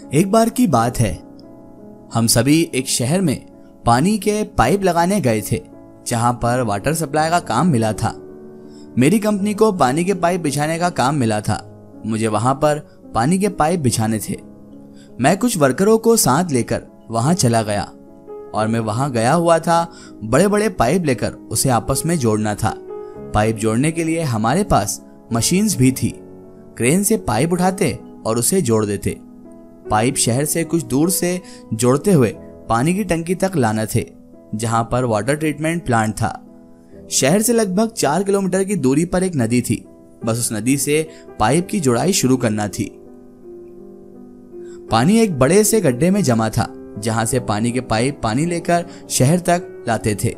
एक बार की बात है, हम सभी एक शहर में पानी के पाइप लगाने गए थे, जहां पर वाटर सप्लाई का काम मिला था। मेरी कंपनी को पानी के पाइप बिछाने का काम मिला था। मुझे वहां पर पानी के पाइप बिछाने थे। मैं कुछ वर्करों को साथ लेकर वहां चला गया और मैं वहां गया हुआ था बड़े बड़े पाइप लेकर उसे आपस में जोड़ना था। पाइप जोड़ने के लिए हमारे पास मशीन्स भी थी। क्रेन से पाइप उठाते और उसे जोड़ देते। पाइप शहर से कुछ दूर से जोड़ते हुए पानी की टंकी तक लाना थे, जहां पर वाटर ट्रीटमेंट प्लांट था। शहर से लगभग 4 किलोमीटर की दूरी पर एक नदी थी। बस उस नदी से पाइप की जुड़ाई शुरू करना थी। पानी एक बड़े से गड्ढे में जमा था, जहां से पानी के पाइप पानी लेकर शहर तक लाते थे।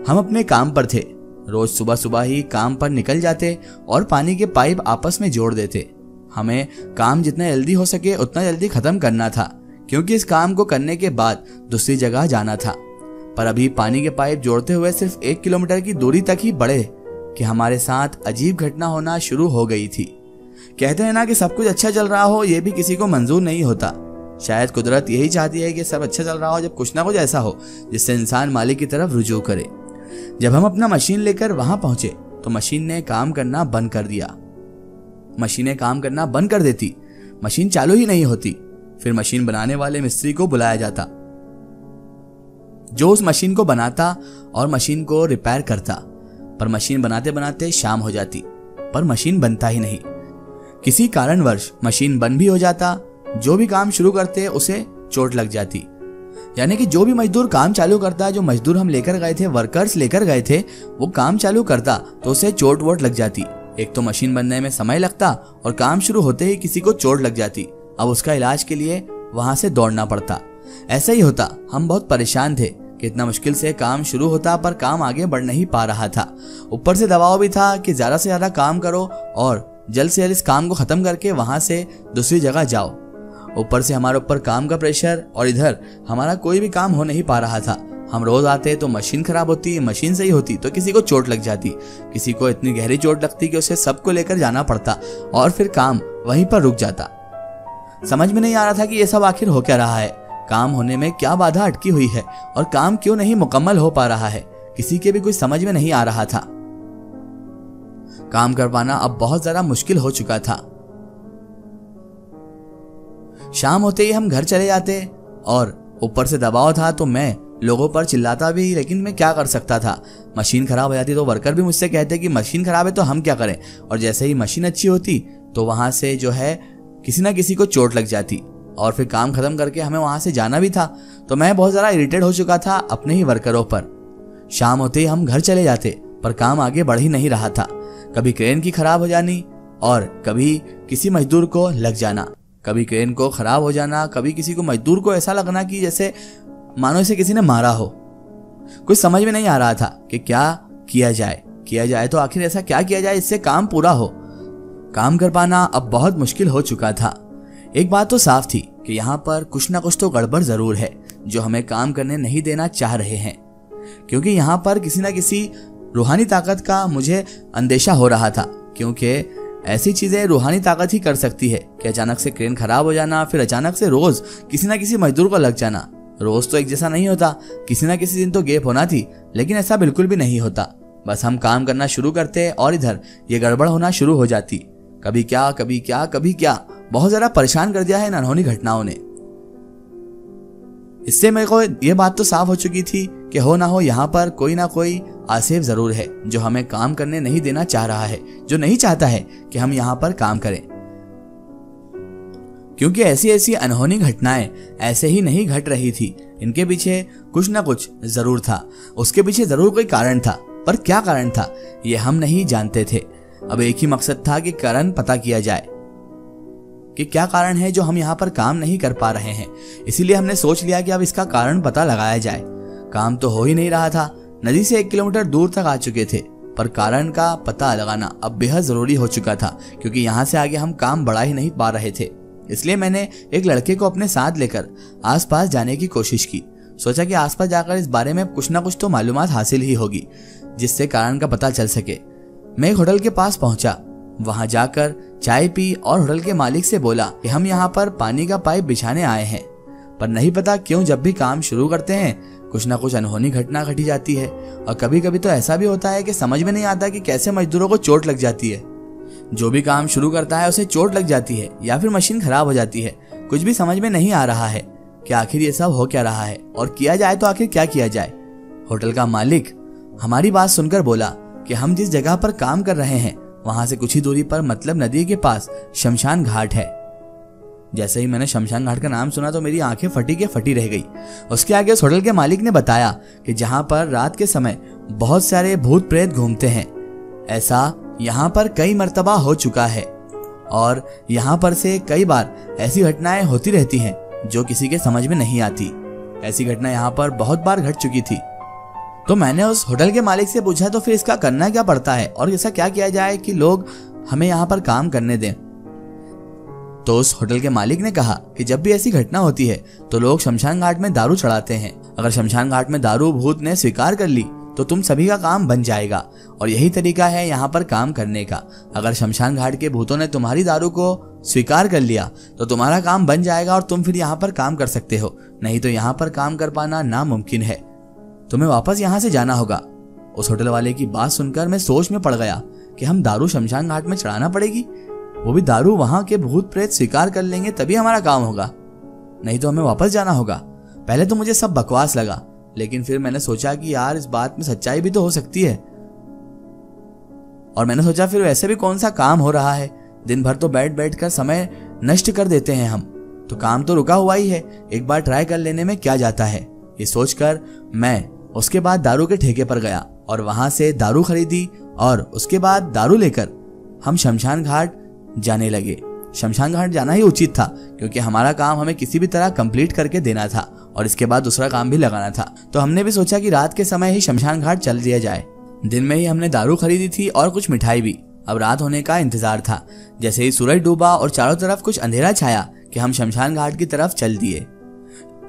हम अपने काम पर थे। रोज सुबह सुबह ही काम पर निकल जाते और पानी के पाइप आपस में जोड़ देते। हमें काम जितना जल्दी हो सके उतना जल्दी खत्म करना था, क्योंकि इस काम को करने के बाद दूसरी जगह जाना था। पर अभी पानी के पाइप जोड़ते हुए सिर्फ 1 किलोमीटर की दूरी तक ही बढ़े कि हमारे साथ अजीब घटना होना शुरू हो गई थी। कहते हैं ना कि सब कुछ अच्छा चल रहा हो, यह भी किसी को मंजूर नहीं होता। शायद कुदरत यही चाहती है कि सब अच्छा चल रहा हो, जब कुछ ना कुछ ऐसा हो जिससे इंसान मालिक की तरफ रुजू करे। जब हम अपना मशीन लेकर वहां पहुंचे तो मशीन ने काम करना बंद कर दिया। मशीनें काम करना बंद कर देती, मशीन चालू ही नहीं होती। फिर मशीन बनाने वाले मिस्त्री को बुलाया जाता, जो उस मशीन को बनाता और मशीन को रिपेयर करता। पर मशीन बनाते बनाते शाम हो जाती, पर मशीन बनता ही नहीं। किसी कारणवश मशीन बंद भी हो जाता। जो भी काम शुरू करते उसे चोट लग जाती। यानी कि जो भी मजदूर काम चालू करता, जो मजदूर हम लेकर गए थे, वर्कर्स लेकर गए थे, वो काम चालू करता तो उसे चोट वोट लग जाती। एक तो मशीन बनने में समय लगता और काम शुरू होते ही किसी को चोट लग जाती। अब उसका इलाज के लिए वहां से दौड़ना पड़ता। ऐसा ही होता। हम बहुत परेशान थे कि इतना मुश्किल से काम शुरू होता पर काम आगे बढ़ नहीं पा रहा था। ऊपर से दबाव भी था कि ज्यादा से ज्यादा काम करो और जल्द से जल्द इस काम को खत्म करके वहां से दूसरी जगह जाओ। ऊपर से हमारे ऊपर काम का प्रेशर और इधर हमारा कोई भी काम हो नहीं पा रहा था। हम रोज आते तो मशीन खराब होती, मशीन सही होती तो किसी को चोट लग जाती, किसी को इतनी गहरी चोट लगती कि उसे सबको लेकर जाना पड़ता और फिर काम वहीं पर रुक जाता। समझ में नहीं आ रहा था कि ये सब आखिर हो क्या रहा है, काम होने में क्या बाधा अटकी हुई है और काम क्यों नहीं मुकम्मल हो पा रहा है। किसी के भी कुछ समझ में नहीं आ रहा था। काम कर पाना अब बहुत ज्यादा मुश्किल हो चुका था। शाम होते ही हम घर चले जाते और ऊपर से दबाव था तो मैं लोगों पर चिल्लाता भी, लेकिन मैं क्या कर सकता था। मशीन खराब हो जाती तो वर्कर भी मुझसे कहते कि मशीन खराब है तो हम क्या करें, और जैसे ही मशीन अच्छी होती तो वहां से जो है किसी ना किसी को चोट लग जाती और फिर काम खत्म करके हमें वहां से जाना भी था। तो मैं बहुत ज्यादा इरिटेट हो चुका था अपने ही वर्करों पर। शाम होते ही हम घर चले जाते पर काम आगे बढ़ ही नहीं रहा था। कभी क्रेन की खराब हो जानी और कभी किसी मजदूर को लग जाना। कभी क्रेन को खराब हो जाना, कभी किसी को मजदूर को ऐसा लगना कि जैसे मानो इसे किसी ने मारा हो। कुछ समझ में नहीं आ रहा था कि क्या किया जाए तो आखिर ऐसा क्या किया जाए इससे काम पूरा हो। काम कर पाना अब बहुत मुश्किल हो चुका था। एक बात तो साफ थी कि यहाँ पर कुछ ना कुछ तो गड़बड़ जरूर है, जो हमें काम करने नहीं देना चाह रहे हैं। क्योंकि यहाँ पर किसी ना किसी रूहानी ताकत का मुझे अंदेशा हो रहा था, क्योंकि ऐसी चीजें रूहानी ताकत ही कर सकती है कि अचानक से क्रेन खराब हो जाना, फिर अचानक से रोज किसी ना किसी मजदूर को लग जाना। रोज तो एक जैसा नहीं होता, किसी ना किसी दिन तो गैप होना थी, लेकिन ऐसा बिल्कुल भी नहीं होता। बस हम काम करना शुरू करते और इधर ये गड़बड़ होना शुरू हो जाती। कभी क्या कभी क्या कभी क्या, बहुत ज्यादा परेशान कर दिया है इन अनहोनी घटनाओं ने। इससे मेरे को ये बात तो साफ हो चुकी थी कि हो ना हो यहाँ पर कोई ना कोई आसेफ जरूर है, जो हमें काम करने नहीं देना चाह रहा है, जो नहीं चाहता है कि हम यहाँ पर काम करें। क्योंकि ऐसी ऐसी अनहोनी घटनाएं ऐसे ही नहीं घट रही थी, इनके पीछे कुछ ना कुछ जरूर था। उसके पीछे जरूर कोई कारण था, पर क्या कारण था ये हम नहीं जानते थे। अब एक ही मकसद था कि कारण पता किया जाए कि क्या कारण है जो हम यहाँ पर काम नहीं कर पा रहे हैं। इसीलिए हमने सोच लिया कि अब इसका कारण पता लगाया जाए। काम तो हो ही नहीं रहा था, नदी से 1 किलोमीटर दूर तक आ चुके थे, पर कारण का पता लगाना अब बेहद जरूरी हो चुका था, क्योंकि यहाँ से आगे हम काम बढ़ा ही नहीं पा रहे थे। इसलिए मैंने एक लड़के को अपने साथ लेकर आसपास जाने की कोशिश की। सोचा कि आसपास जाकर इस बारे में कुछ ना कुछ तो मालूमात हासिल ही होगी, जिससे कारण का पता चल सके। मैं एक होटल के पास पहुंचा। वहां जाकर चाय पी और होटल के मालिक से बोला कि हम यहाँ पर पानी का पाइप बिछाने आए हैं। पर नहीं पता क्यों जब भी काम शुरू करते हैं कुछ ना कुछ अनहोनी घटना घटी जाती है, और कभी कभी तो ऐसा भी होता है कि समझ में नहीं आता कि कैसे मजदूरों को चोट लग जाती है। जो भी काम शुरू करता है उसे चोट लग जाती है या फिर मशीन खराब हो जाती है। कुछ भी समझ में नहीं आ रहा है कि आखिर ये सब हो क्या रहा है और किया जाए तो आखिर क्या किया जाए। होटल का मालिक हमारी बात सुनकर बोला कि हम जिस जगह पर काम कर रहे हैं वहां से कुछ ही दूरी पर मतलब नदी के पास शमशान घाट है। जैसे ही मैंने शमशान घाट का नाम सुना तो मेरी आंखें फटी के फटी रह गई। उसके आगे उस होटल के मालिक ने बताया कि जहां पर रात के समय बहुत सारे भूत प्रेत घूमते हैं, ऐसा यहाँ पर कई मर्तबा हो चुका है और यहाँ पर से कई बार ऐसी घटनाएं होती रहती हैं जो किसी के समझ में नहीं आती। ऐसी घटना यहाँ पर बहुत बार घट चुकी थी। तो मैंने उस होटल के मालिक से पूछा तो फिर इसका करना क्या पड़ता है और ऐसा क्या किया जाए कि लोग हमें यहाँ पर काम करने दें। तो उस होटल के मालिक ने कहा कि जब भी ऐसी घटना होती है तो लोग शमशान घाट में दारू चढ़ाते हैं। अगर शमशान घाट में दारू भूत ने स्वीकार कर ली तो तुम सभी का काम बन जाएगा और यही तरीका है यहाँ पर काम करने का। अगर शमशान घाट के भूतों ने तुम्हारी दारू को स्वीकार कर लिया तो तुम्हारा काम बन जाएगा और तुम फिर यहाँ पर काम कर सकते हो, नहीं तो यहाँ पर काम कर पाना नामुमकिन है। तुम्हें वापस यहाँ से जाना होगा। उस होटल वाले की बात सुनकर मैं सोच में पड़ गया कि हम दारू शमशान घाट में चढ़ाना पड़ेगी, वो भी दारू वहां के भूत प्रेत स्वीकार कर लेंगे तभी हमारा काम होगा, नहीं तो हमें वापस जाना होगा। पहले तो मुझे सब बकवास लगा, लेकिन फिर मैंने सोचा कि यार इस बात में सच्चाई भी तो हो सकती है। और मैंने सोचा फिर वैसे भी कौन सा काम हो रहा है, दिन भर तो बैठ बैठ कर समय नष्ट कर देते हैं हम, तो काम तो रुका हुआ ही है, एक बार ट्राई कर लेने में क्या जाता है। ये सोचकर मैं उसके बाद दारू के ठेके पर गया और वहां से दारू खरीदी और उसके बाद दारू लेकर हम शमशान घाट जाने लगे। शमशान घाट जाना ही उचित था क्योंकि हमारा काम हमें किसी भी तरह कंप्लीट करके देना था और इसके बाद दूसरा काम भी लगाना था। तो हमने भी सोचा कि रात के समय ही शमशान घाट चल दिया जाए। दिन में ही हमने दारू खरीदी थी और कुछ मिठाई भी। अब रात होने का इंतजार था। जैसे ही सूरज डूबा और चारों तरफ कुछ अंधेरा छाया कि हम शमशान घाट की तरफ चल दिए।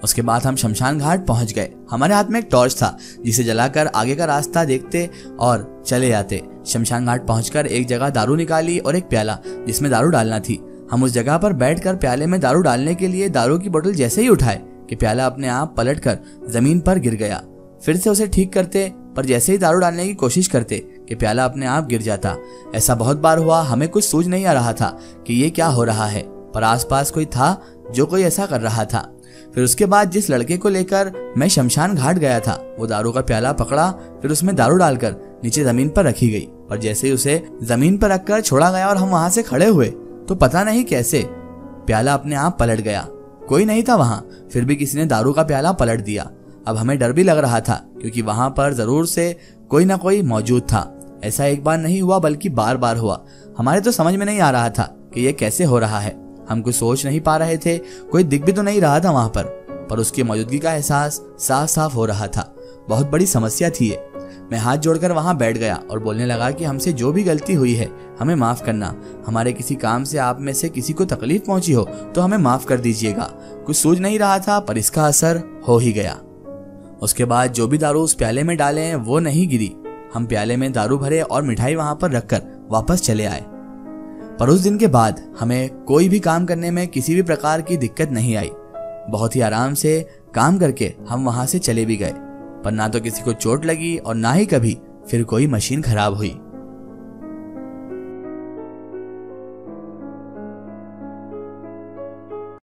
उसके बाद हम शमशान घाट पहुंच गए। हमारे हाथ में एक टॉर्च था जिसे जलाकर आगे का रास्ता देखते और चले जाते। शमशान घाट पहुंचकर एक जगह दारू निकाली और एक प्याला जिसमें दारू डालना थी। हम उस जगह पर बैठकर प्याले में दारू डालने के लिए दारू की बोतल जैसे ही उठाए कि प्याला अपने आप पलटकर जमीन पर गिर गया। फिर से उसे ठीक करते पर जैसे ही दारू डालने की कोशिश करते कि प्याला अपने आप गिर जाता। ऐसा बहुत बार हुआ। हमें कुछ सूझ नहीं आ रहा था कि ये क्या हो रहा है, पर आसपास कोई था जो कोई ऐसा कर रहा था। फिर उसके बाद जिस लड़के को लेकर मैं शमशान घाट गया था वो दारू का प्याला पकड़ा, फिर उसमें दारू डालकर नीचे जमीन पर रखी गई। पर जैसे ही उसे जमीन पर रखकर छोड़ा गया और हम वहां से खड़े हुए तो पता नहीं कैसे प्याला अपने आप पलट गया। कोई नहीं था वहां, फिर भी किसी ने दारू का प्याला पलट दिया। अब हमें डर भी लग रहा था क्योंकि वहां पर जरूर से कोई ना कोई मौजूद था। ऐसा एक बार नहीं हुआ बल्कि बार बार हुआ। हमारे तो समझ में नहीं आ रहा था कि ये कैसे हो रहा है। हम कुछ सोच नहीं पा रहे थे, कोई दिख भी तो नहीं रहा था वहां पर उसकी मौजूदगी का एहसास साफ साफ हो रहा था। बहुत बड़ी समस्या थी ये। मैं हाथ जोड़कर वहां बैठ गया और बोलने लगा कि हमसे जो भी गलती हुई है हमें माफ करना। हमारे किसी काम से आप में से किसी को तकलीफ पहुंची हो तो हमें माफ कर दीजिएगा। कुछ सूझ नहीं रहा था पर इसका असर हो ही गया। उसके बाद जो भी दारू उस प्याले में डाले हैं वो नहीं गिरी। हम प्याले में दारू भरे और मिठाई वहां पर रखकर वापस चले आए। पर उस दिन के बाद हमें कोई भी काम करने में किसी भी प्रकार की दिक्कत नहीं आई। बहुत ही आराम से काम करके हम वहां से चले भी गए, पर ना तो किसी को चोट लगी और ना ही कभी फिर कोई मशीन खराब हुई।